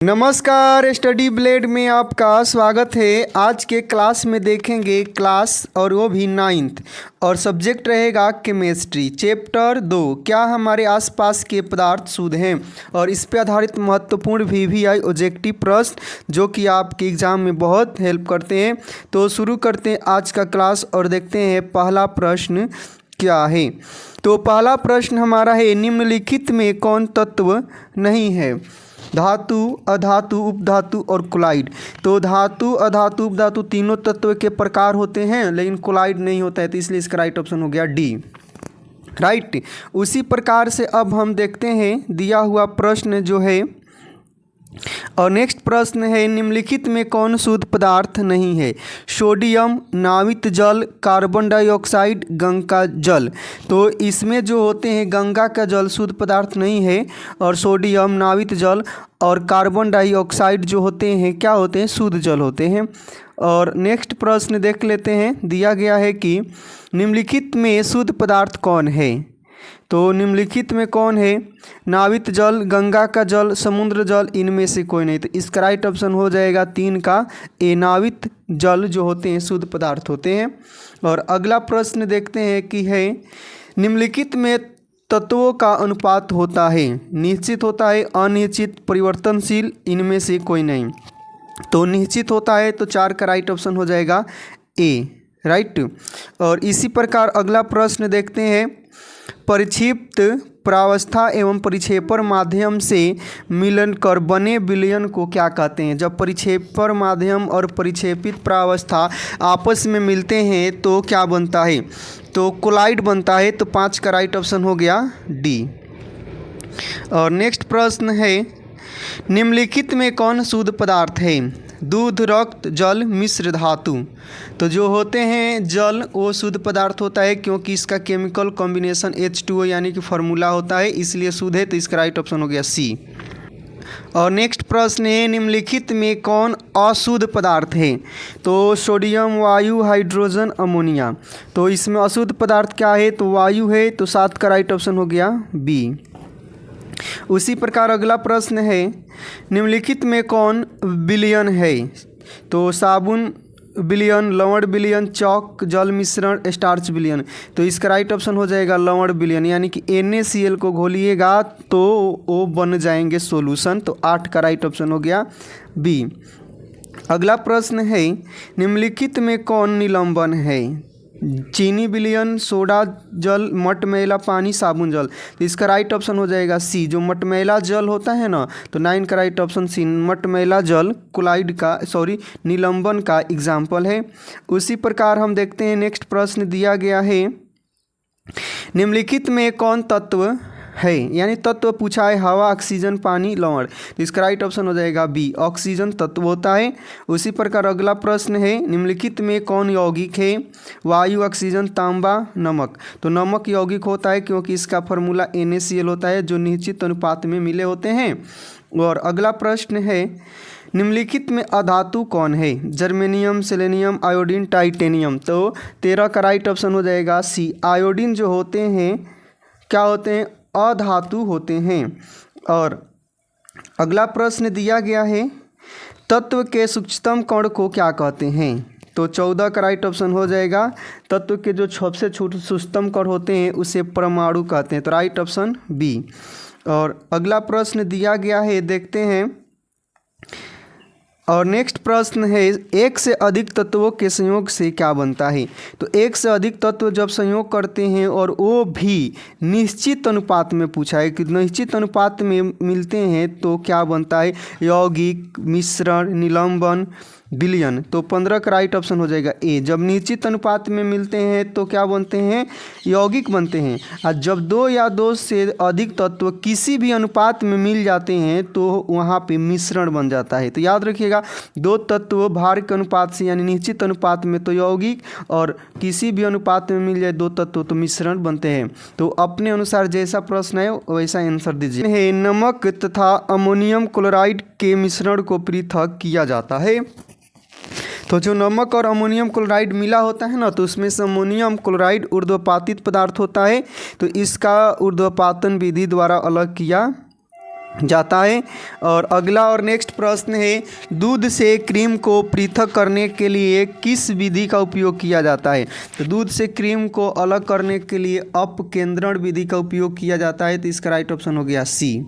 नमस्कार, study blade में आपका स्वागत है। आज के क्लास में देखेंगे क्लास और वो भी 9th और सब्जेक्ट रहेगा केमिस्ट्री चैप्टर 2 क्या हमारे आसपास के पदार्थ शुद्ध हैं, और इस पे आधारित महत्वपूर्ण VVI ऑब्जेक्टिव प्रश्न जो कि आपके एग्ज़ाम में बहुत हेल्प करते हैं। तो शुरू करते हैं आज का क्लास और देखते हैं पहला प्रश्न क्या है। तो पहला प्रश्न हमारा है, निम्नलिखित में कौन तत्व नहीं है? धातु, अधातु, उपधातु और क्लोराइड। तो धातु, अधातु, उपधातु तीनों तत्व के प्रकार होते हैं, लेकिन क्लोराइड नहीं होता है, तो इसलिए इसका राइट ऑप्शन हो गया डी। राइट। उसी प्रकार से अब हम देखते हैं दिया हुआ प्रश्न जो है, और नेक्स्ट प्रश्न है, निम्नलिखित में कौन शुद्ध पदार्थ नहीं है? सोडियम, नावित जल, कार्बन डाइऑक्साइड, गंगा जल। तो इसमें जो होते हैं गंगा का जल शुद्ध पदार्थ नहीं है, और सोडियम, नावित जल और कार्बन डाइऑक्साइड जो होते हैं क्या होते हैं? शुद्ध जल होते हैं। और नेक्स्ट प्रश्न देख लेते हैं, दिया गया है कि निम्नलिखित में शुद्ध पदार्थ कौन है? तो निम्नलिखित में कौन है? नावित जल, गंगा का जल, समुद्र जल, इनमें से कोई नहीं। तो इसका राइट ऑप्शन हो जाएगा 3 का ए, नावित जल जो होते हैं शुद्ध पदार्थ होते हैं। और अगला प्रश्न देखते हैं कि है, निम्नलिखित में तत्वों का अनुपात होता है? निश्चित होता है, अनिश्चित, परिवर्तनशील, इनमें से कोई नहीं। तो निश्चित होता है, तो 4 का राइट ऑप्शन हो जाएगा ए। राइट। और इसी प्रकार अगला प्रश्न देखते हैं, परिक्षिप्त प्रावस्था एवं परिक्षेपण माध्यम से मिलन कर बने विलयन को क्या कहते हैं? जब परिक्षेपण माध्यम और परिक्षेपित प्रावस्था आपस में मिलते हैं तो क्या बनता है? तो क्लोराइड बनता है। तो 5 का राइट ऑप्शन हो गया डी। और नेक्स्ट प्रश्न है, निम्नलिखित में कौन शुद्ध पदार्थ है? दूध, रक्त, जल, मिश्र धातु। तो जो होते हैं जल वो शुद्ध पदार्थ होता है, क्योंकि इसका केमिकल कॉम्बिनेशन H2O यानी कि फार्मूला होता है, इसलिए शुद्ध है। तो इसका राइट ऑप्शन हो गया सी। और नेक्स्ट प्रश्न है, निम्नलिखित में कौन अशुद्ध पदार्थ है? तो सोडियम, वायु, हाइड्रोजन, अमोनिया। तो इसमें अशुद्ध पदार्थ क्या है? तो वायु है। तो 7 का राइट ऑप्शन हो गया बी। उसी प्रकार अगला प्रश्न है, निम्नलिखित में कौन विलयन है? तो साबुन विलयन, लवण विलयन, चौक, जल मिश्रण, स्टार्च विलयन। तो इसका राइट ऑप्शन हो जाएगा लवण विलयन, यानी कि NaCl को घोलिएगा तो वो बन जाएंगे सॉल्यूशन। तो 8 का राइट ऑप्शन हो गया बी। अगला प्रश्न है, निम्नलिखित में कौन निलंबन है? चीनी विलयन, सोडा जल, मटमैला पानी, साबुन जल। तो इसका राइट ऑप्शन हो जाएगा सी। जो मटमैला जल होता है ना, तो 9 का राइट ऑप्शन सी। मटमैला जल क्लोराइड का निलंबन का एग्जाम्पल है। उसी प्रकार हम देखते हैं नेक्स्ट प्रश्न दिया गया है, निम्नलिखित में कौन तत्व है? यानी तत्व पूछा है, हवा, ऑक्सीजन, पानी, लवण। तो इसका राइट ऑप्शन हो जाएगा बी, ऑक्सीजन तत्व होता है। उसी प्रकार अगला प्रश्न है, निम्नलिखित में कौन यौगिक है? वायु, ऑक्सीजन, तांबा, नमक। तो नमक यौगिक होता है, क्योंकि इसका फार्मूला NaCl होता है, जो निश्चित अनुपात में मिले होते हैं। और अगला प्रश्न है, निम्नलिखित में अधातु कौन है? Germanium, selenium, iodine, titanium. तो 13 का राइट ऑप्शन हो जाएगा सी। आयोडीन जो होते हैं क्या होते हैं? अधातु होते हैं। और अगला प्रश्न दिया गया है, तत्व के सूक्ष्मतम कण को क्या कहते हैं? तो 14 का राइट ऑप्शन हो जाएगा, तत्व के जो सबसे छोटे सूक्ष्मतम कण होते हैं उसे परमाणु कहते हैं। तो राइट ऑप्शन बी। और अगला प्रश्न दिया गया है, देखते हैं। और नेक्स्ट प्रश्न है, एक से अधिक तत्वों के संयोग से क्या बनता है? तो एक से अधिक तत्व जब संयोग करते हैं और वो भी निश्चित अनुपात में पूछा है कि निश्चित अनुपात में मिलते हैं तो क्या बनता है? यौगिक, मिश्रण, निलंबन, विलयन। तो 15 का राइट ऑप्शन हो जाएगा ए। जब निश्चित अनुपात में मिलते हैं तो क्या बनते हैं? यौगिक बनते हैं। और जब 2 या 2 से अधिक तत्व किसी भी अनुपात में मिल जाते हैं तो वहाँ पे मिश्रण बन जाता है। तो याद रखिएगा, 2 तत्व भार के अनुपात से यानी निश्चित अनुपात में तो यौगिक, और किसी भी अनुपात में मिल जाए 2 तत्व तो मिश्रण बनते हैं। तो अपने अनुसार जैसा प्रश्न है वैसा आंसर दीजिए। नमक तथा अमोनियम क्लोराइड के मिश्रण को पृथक किया जाता है। तो जो नमक और अमोनियम क्लोराइड मिला होता है ना, तो उसमें से अमोनियम क्लोराइड ऊर्ध्वपातित पदार्थ होता है, तो इसका ऊर्ध्वपातन विधि द्वारा अलग किया जाता है। और अगला और नेक्स्ट प्रश्न है, दूध से क्रीम को पृथक करने के लिए किस विधि का उपयोग किया जाता है? तो दूध से क्रीम को अलग करने के लिए अपकेंद्रण विधि का उपयोग किया जाता है। तो इसका राइट ऑप्शन हो गया सी,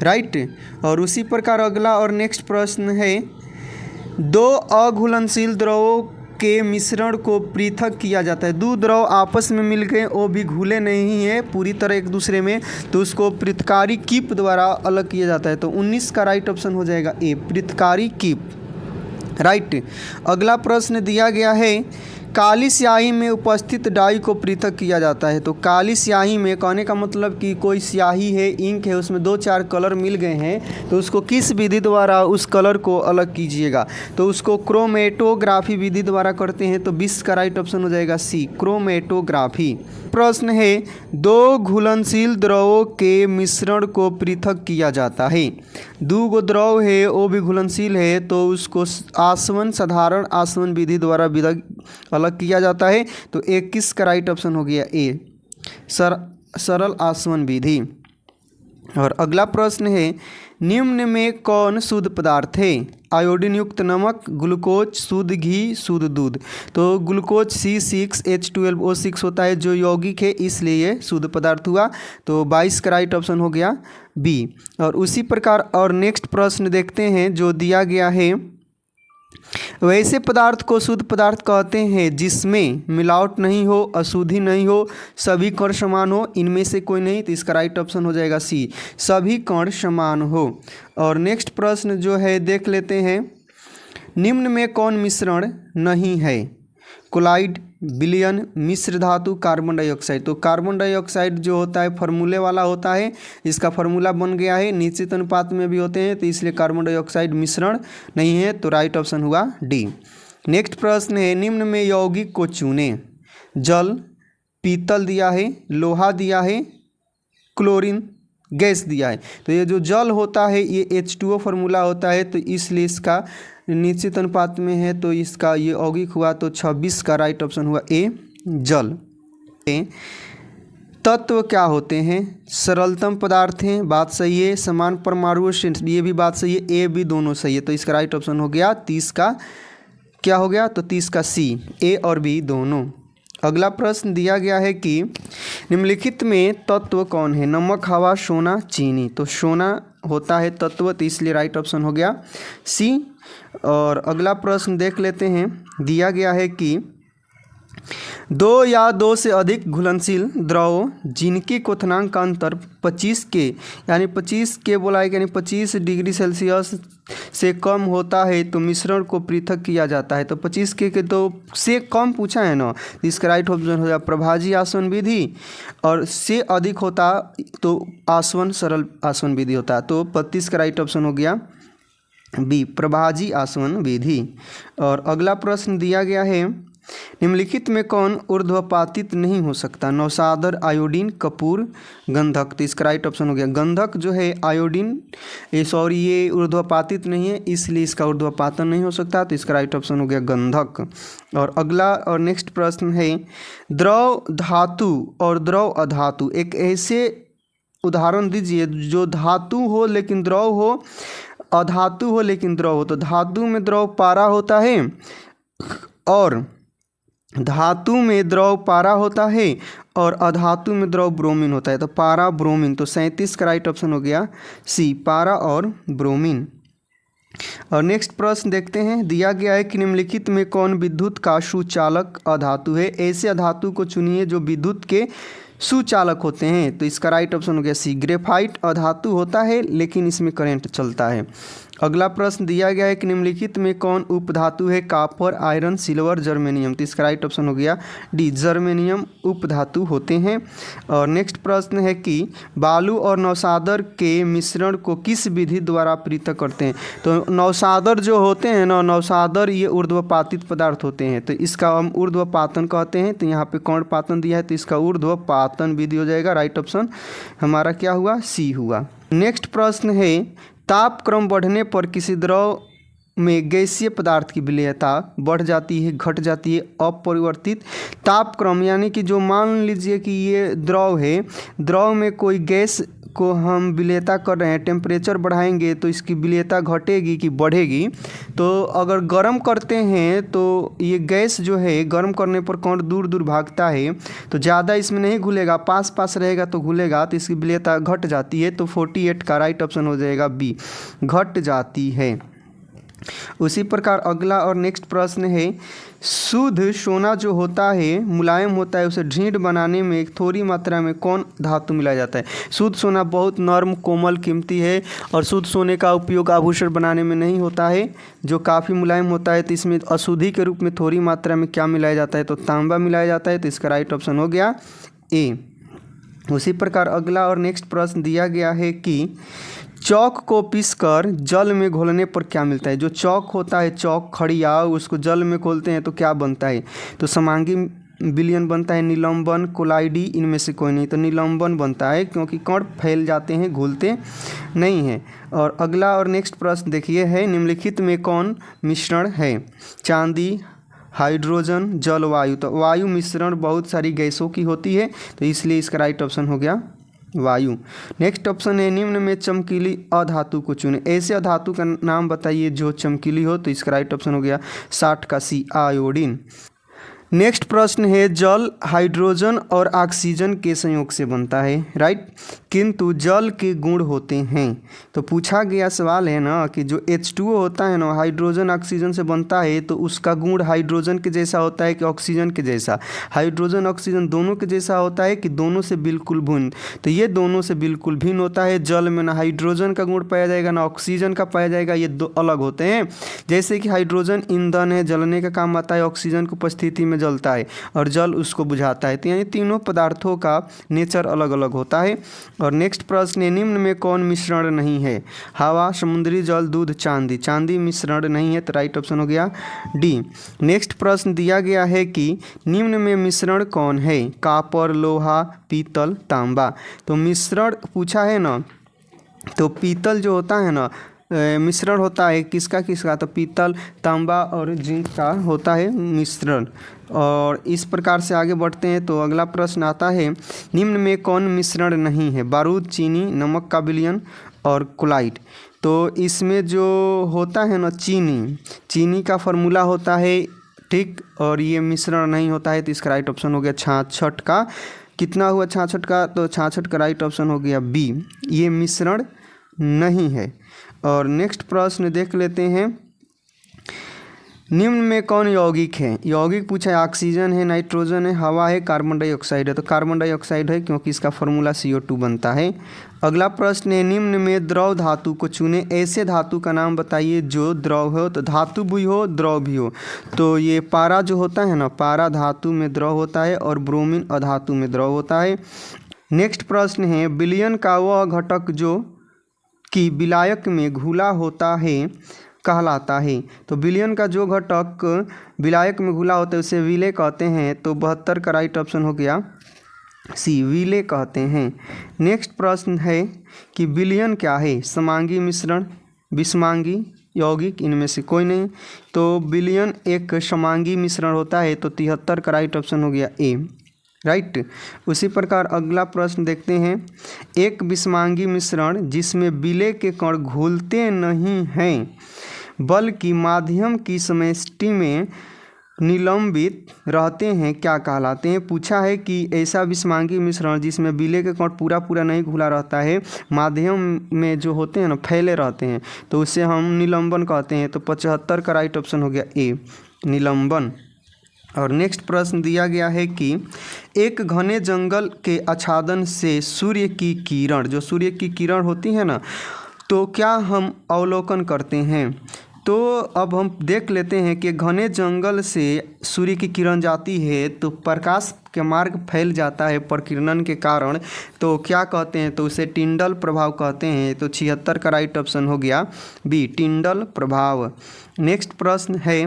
राइट। और उसी प्रकार अगला और नेक्स्ट प्रश्न है, दो अघुलनशील द्रवों के मिश्रण को पृथक किया जाता है। दो द्रव आपस में मिल गए, वो भी घुले नहीं है पूरी तरह एक दूसरे में, तो उसको पृथकारी कीप द्वारा अलग किया जाता है। तो 19 का राइट ऑप्शन हो जाएगा ए, पृथकारी कीप, राइट। अगला प्रश्न दिया गया है, काली स्याही में उपस्थित डाई को पृथक किया जाता है। तो काली स्याही में कहने का मतलब कि कोई स्याही है, इंक है, उसमें 2-4 कलर मिल गए हैं, तो उसको किस विधि द्वारा उस कलर को अलग कीजिएगा? तो उसको क्रोमेटोग्राफी विधि द्वारा करते हैं। तो 20 का राइट ऑप्शन हो जाएगा सी, क्रोमेटोग्राफी। प्रश्न है, दो घुलनशील द्रवों के मिश्रण को पृथक किया जाता है। दो गो द्रव है, वो भी घुलनशील है, तो उसको आसवन साधारण आसवन विधि द्वारा अलग किया जाता है। तो 21 का राइट ऑप्शन हो गया ए, सरल आसवन विधि। और अगला प्रश्न है, निम्न में कौन शुद्ध पदार्थ है? आयोडीन युक्त नमक, ग्लूकोज, शुद्ध घी, शुद्ध दूध। तो ग्लूकोज C6H12O6 होता है जो यौगिक है, इसलिए ये शुद्ध पदार्थ हुआ। तो 22 का राइट ऑप्शन हो गया बी। और उसी प्रकार और नेक्स्ट प्रश्न देखते हैं जो दिया गया है, वैसे पदार्थ को शुद्ध पदार्थ कहते हैं जिसमें मिलावट नहीं हो, अशुद्धि नहीं हो, सभी कण समान हो, इनमें से कोई नहीं। तो इसका राइट ऑप्शन हो जाएगा सी, सभी कण समान हो। और नेक्स्ट प्रश्न जो है देख लेते हैं, निम्न में कौन मिश्रण नहीं है? क्लोराइड, विलयन, मिश्र धातु, कार्बन डाइऑक्साइड। तो कार्बन डाइऑक्साइड जो होता है फार्मूले वाला होता है, इसका फार्मूला बन गया है, निश्चित अनुपात में भी होते हैं, तो इसलिए कार्बन डाइऑक्साइड मिश्रण नहीं है। तो राइट ऑप्शन हुआ डी। नेक्स्ट प्रश्न है, निम्न में यौगिक को चुने। जल, पीतल दिया है, लोहा दिया है, क्लोरीन गैस दिया है। तो ये जो जल होता है ये H2O फार्मूला होता है, तो इसलिए इसका निश्चित अनुपात में है, तो इसका ये यौगिक हुआ। तो 26 का राइट ऑप्शन हुआ ए, जल। तत्व क्या होते हैं? सरलतम पदार्थ हैं, बात सही है। समान परमाणु से, ये भी बात सही है, ए भी दोनों सही है। तो इसका राइट ऑप्शन हो गया 30 का क्या हो गया? तो 30 का सी, ए और बी दोनों। अगला प्रश्न दिया गया है कि निम्नलिखित में तत्व कौन है? नमक, हवा, सोना, चीनी। तो सोना होता है तत्व, तो इसलिए राइट ऑप्शन हो गया सी। और अगला प्रश्न देख लेते हैं, दिया गया है कि दो या दो से अधिक घुलनशील द्रव जिनकी क्वथनांक का अंतर 25 के यानी 25 के बोला है, यानी 25 डिग्री सेल्सियस से कम होता है, तो मिश्रण को पृथक किया जाता है। तो 25 के तो से कम पूछा है ना, इसका राइट ऑप्शन हो जाए प्रभाजी आसवन विधि, और से अधिक होता तो आसवन सरल आसवन विधि होता। तो 35 का राइट ऑप्शन हो गया बी, प्रभाजी आसवन विधि। और अगला प्रश्न दिया गया है, निम्नलिखित में कौन ऊर्ध्वपातित नहीं हो सकता? नौसादर, आयोडीन, कपूर, गंधक। तो इसका राइट ऑप्शन हो गया गंधक जो है आयोडीन, ये ऊर्ध्वपातित नहीं है, इसलिए इसका ऊर्ध्वपातन नहीं हो सकता। तो इसका राइट ऑप्शन हो गया गंधक। और अगला और नेक्स्ट प्रश्न है, द्रव धातु और द्रव अधातु। एक ऐसे उदाहरण दीजिए जो धातु हो लेकिन द्रव हो, अधातु हो लेकिन द्रव हो। तो धातु में द्रव पारा होता है और धातु में द्रव पारा होता है और अधातु में द्रव ब्रोमीन होता है। तो पारा ब्रोमीन। तो 37 का राइट ऑप्शन हो गया सी, पारा और ब्रोमीन। और नेक्स्ट प्रश्न देखते हैं, दिया गया है कि निम्नलिखित में कौन विद्युत का सुचालक अधातु है? ऐसे अधातु को चुनिए जो विद्युत के सुचालक होते हैं। तो इसका राइट ऑप्शन हो गया सी, ग्रेफाइट अधातु होता है लेकिन इसमें करंट चलता है। अगला प्रश्न दिया गया है कि निम्नलिखित में कौन उपधातु है? Copper, iron, silver, germanium. तो इसका राइट ऑप्शन हो गया डी, जर्मेनियम उपधातु होते हैं। और नेक्स्ट प्रश्न है कि बालू और नौसादर के मिश्रण को किस विधि द्वारा पृथक करते हैं? तो नौसादर जो होते हैं ना, नौसादर ये ऊर्ध्वपातित पदार्थ होते हैं, तो इसका हम ऊर्ध्वपातन कहते हैं। तो यहाँ पे कर्णपातन दिया है, तो इसका ऊर्ध्वपातन विधि हो जाएगा। राइट ऑप्शन हमारा क्या हुआ? सी हुआ। नेक्स्ट प्रश्न है, ताप क्रम बढ़ने पर किसी द्रव में गैसीय पदार्थ की विलेयता बढ़ जाती है, घट जाती है? अपरिवर्तित ताप क्रम यानी कि जो मान लीजिए कि ये द्रव है, द्रव में कोई गैस को हम विलेयता कर रहे हैं, टेम्परेचर बढ़ाएंगे तो इसकी विलेयता घटेगी कि बढ़ेगी। तो अगर गर्म करते हैं तो ये गैस जो है गर्म करने पर कण दूर दूर भागता है, तो ज़्यादा इसमें नहीं घुलेगा, पास पास रहेगा तो घुलेगा, तो इसकी विलेयता घट जाती है। तो 48 का राइट ऑप्शन हो जाएगा बी, घट जाती है। उसी प्रकार अगला और नेक्स्ट प्रश्न है, शुद्ध सोना जो होता है मुलायम होता है, उसे ढींढ बनाने में थोड़ी मात्रा में कौन धातु मिलाया जाता है। शुद्ध सोना बहुत नर्म कोमल कीमती है और शुद्ध सोने का उपयोग आभूषण बनाने में नहीं होता है, जो काफ़ी मुलायम होता है। तो इसमें अशुद्धि के रूप में थोड़ी मात्रा में क्या मिलाया जाता है, तो तांबा मिलाया जाता है। तो इसका राइट ऑप्शन हो गया ए। उसी प्रकार अगला और नेक्स्ट प्रश्न दिया गया है कि चौक को पीसकर जल में घोलने पर क्या मिलता है। जो चौक होता है, चौक खड़िया, उसको जल में घोलते हैं तो क्या बनता है, तो समांगी विलयन बनता है, निलंबन, कोलाइडी, इनमें से कोई नहीं। तो निलंबन बनता है क्योंकि कण फैल जाते हैं, घुलते नहीं हैं। और अगला और नेक्स्ट प्रश्न देखिए है, निम्नलिखित में कौन मिश्रण है। चांदी, हाइड्रोजन, जल, वायु। तो वायु मिश्रण बहुत सारी गैसों की होती है, तो इसलिए इसका राइट ऑप्शन हो गया वायु। नेक्स्ट ऑप्शन है, निम्न में चमकीली अधातु को चुने। ऐसे अधातु का नाम बताइए जो चमकीली हो। तो इसका राइट ऑप्शन हो गया 60 का सी, आयोडीन। नेक्स्ट प्रश्न है, जल हाइड्रोजन और ऑक्सीजन के संयोग से बनता है, राइट, किंतु जल के गुण होते हैं। तो पूछा गया सवाल है ना कि जो H2O होता है ना, हाइड्रोजन ऑक्सीजन से बनता है, तो उसका गुण हाइड्रोजन के जैसा होता है कि ऑक्सीजन के जैसा। हाइड्रोजन ऑक्सीजन दोनों के जैसा होता है कि दोनों से बिल्कुल भिन्न। तो ये दोनों से बिल्कुल भिन्न होता है। जल में ना हाइड्रोजन का गुण पाया जाएगा ना ऑक्सीजन का पाया जाएगा, ये दो अलग होते हैं। जैसे कि हाइड्रोजन ईंधन है, जलने का काम आता है, ऑक्सीजन की उपस्थिति में जलता है और जल उसको बुझाता है। तो यानी तीनों पदार्थों का नेचर अलग अलग होता है। और नेक्स्ट प्रश्न है, निम्न में कौन मिश्रण नहीं है। हवा, समुद्री जल, दूध, चांदी। चांदी मिश्रण नहीं है, तो राइट ऑप्शन हो गया डी। नेक्स्ट प्रश्न दिया गया है कि निम्न में मिश्रण कौन है। कॉपर, लोहा, पीतल, तांबा। तो मिश्रण पूछा है ना, तो पीतल जो होता है ना मिश्रण होता है किसका किसका, तो पीतल, तांबा और जिंक का होता है मिश्रण। और इस प्रकार से आगे बढ़ते हैं। तो अगला प्रश्न आता है, निम्न में कौन मिश्रण नहीं है। बारूद, चीनी, नमक का विलयन और क्लोराइड। तो इसमें जो होता है ना चीनी का फॉर्मूला होता है, ठीक, और ये मिश्रण नहीं होता है। तो इसका राइट ऑप्शन हो गया 66 का। कितना हुआ 66 का, तो 66 का राइट ऑप्शन हो गया बी, ये मिश्रण नहीं है। और नेक्स्ट प्रश्न देख लेते हैं, निम्न में कौन यौगिक है। यौगिक पूछा है, ऑक्सीजन है, नाइट्रोजन है, हवा है, कार्बन डाइऑक्साइड है। तो कार्बन डाइऑक्साइड है क्योंकि इसका फॉर्मूला CO2 बनता है। अगला प्रश्न है, निम्न में द्रव धातु को चुने। ऐसे धातु का नाम बताइए जो द्रव हो। तो धातु भी हो, द्रव भी हो। तो ये पारा जो होता है ना, पारा धातु में द्रव होता है और ब्रोमीन अधातु में द्रव होता है। नेक्स्ट प्रश्न है, विलयन का वह घटक जो कि विलायक में घुला होता है कहलाता है। तो विलयन का जो घटक विलायक में घुला होता है उसे विलेय कहते हैं। तो 72 का राइट ऑप्शन हो गया सी, विलेय कहते हैं। नेक्स्ट प्रश्न है कि विलयन क्या है। समांगी मिश्रण, विषमांगी, यौगिक, इनमें से कोई नहीं। तो विलयन एक समांगी मिश्रण होता है। तो 73 का राइट ऑप्शन हो गया ए, राइट। उसी प्रकार अगला प्रश्न देखते हैं, एक विषमांगी मिश्रण जिसमें विलेय के कण घुलते नहीं हैं बल्कि माध्यम की समष्टि में निलंबित रहते हैं, क्या कहलाते हैं। पूछा है कि ऐसा विषमांगी मिश्रण जिसमें विलेय के कण पूरा नहीं घुला रहता है, माध्यम में जो होते हैं ना फैले रहते हैं, तो उसे हम निलंबन कहते हैं। तो 75 का राइट ऑप्शन हो गया ए, निलंबन। और नेक्स्ट प्रश्न दिया गया है कि एक घने जंगल के आच्छादन से सूर्य की किरण, जो सूर्य की किरण होती है ना, तो क्या हम अवलोकन करते हैं। तो अब हम देख लेते हैं कि घने जंगल से सूर्य की किरण जाती है तो प्रकाश के मार्ग फैल जाता है प्रकिरणन के कारण। तो क्या कहते हैं, तो उसे टिंडल प्रभाव कहते हैं। तो 76 का राइट ऑप्शन हो गया बी, टिंडल प्रभाव। नेक्स्ट प्रश्न है,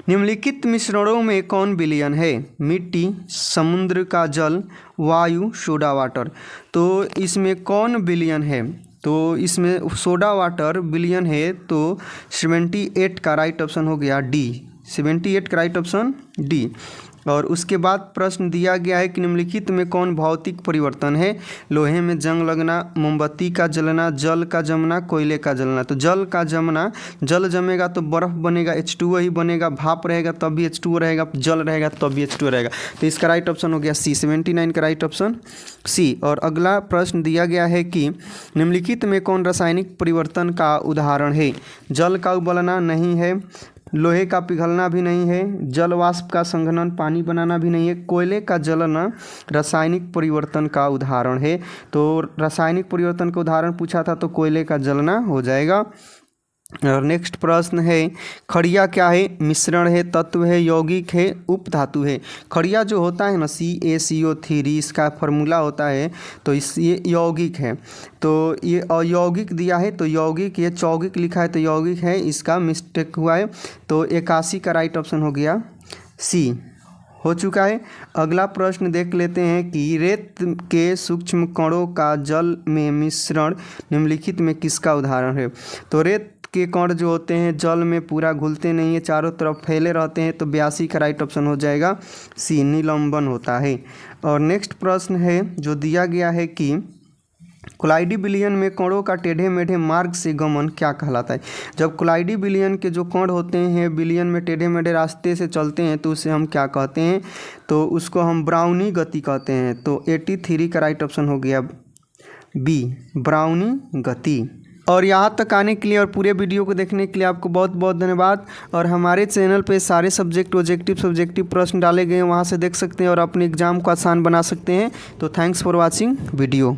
निम्नलिखित मिश्रणों में कौन विलयन है। मिट्टी, समुद्र का जल, वायु, सोडा वाटर। तो इसमें कौन विलयन है। तो इसमें सोडा वाटर विलयन है। तो 78 का राइट ऑप्शन हो गया डी, 78 का राइट ऑप्शन डी। और उसके बाद प्रश्न दिया गया है कि निम्नलिखित में कौन भौतिक परिवर्तन है। लोहे में जंग लगना, मोमबत्ती का जलना, जल का जमना, कोयले का जलना। तो जल का जमना, जल जमेगा तो बर्फ़ बनेगा, H2O ही बनेगा, भाप रहेगा तब भी H2O रहेगा, जल रहेगा तब भी H2O रहेगा। तो इसका राइट ऑप्शन हो गया सी, 79 का राइट ऑप्शन सी। और अगला प्रश्न दिया गया है कि निम्नलिखित में कौन रासायनिक परिवर्तन का उदाहरण है। जल का उबलना नहीं है, लोहे का पिघलना भी नहीं है, जल वाष्प का संघनन पानी बनाना भी नहीं है, कोयले का जलना रासायनिक परिवर्तन का उदाहरण है। तो रासायनिक परिवर्तन का उदाहरण पूछा था तो कोयले का जलना हो जाएगा। और नेक्स्ट प्रश्न है, खड़िया क्या है। मिश्रण है, तत्व है, यौगिक है, उपधातु है। खड़िया जो होता है ना CaCO3, इसका फार्मूला होता है तो ये यौगिक है। तो ये अयौगिक दिया है तो यौगिक, ये चौगिक लिखा है तो यौगिक है, इसका मिस्टेक हुआ है। तो 81 का राइट ऑप्शन हो गया सी, हो चुका है। अगला प्रश्न देख लेते हैं कि रेत के सूक्ष्म कणों का जल में मिश्रण निम्नलिखित में किसका उदाहरण है। तो रेत के कण जो होते हैं जल में पूरा घुलते नहीं है, चारों तरफ फैले रहते हैं। तो 82 का राइट ऑप्शन हो जाएगा सी, निलंबन होता है। और नेक्स्ट प्रश्न है जो दिया गया है कि कोलाइडी विलयन में कणों का टेढ़े मेढ़े मार्ग से गमन क्या कहलाता है। जब कोलाइडी विलयन के जो कण होते हैं विलयन में टेढ़े मेढ़े रास्ते से चलते हैं तो उसे हम क्या कहते हैं, तो उसको हम ब्राउनी गति कहते हैं। तो 83 का राइट ऑप्शन हो गया बी, ब्राउनी गति। और यहाँ तक आने के लिए और पूरे वीडियो को देखने के लिए आपको बहुत बहुत धन्यवाद। और हमारे चैनल पे सारे सब्जेक्टिव प्रश्न डाले गए हैं, वहाँ से देख सकते हैं और अपने एग्ज़ाम को आसान बना सकते हैं। तो थैंक्स फॉर वॉचिंग वीडियो।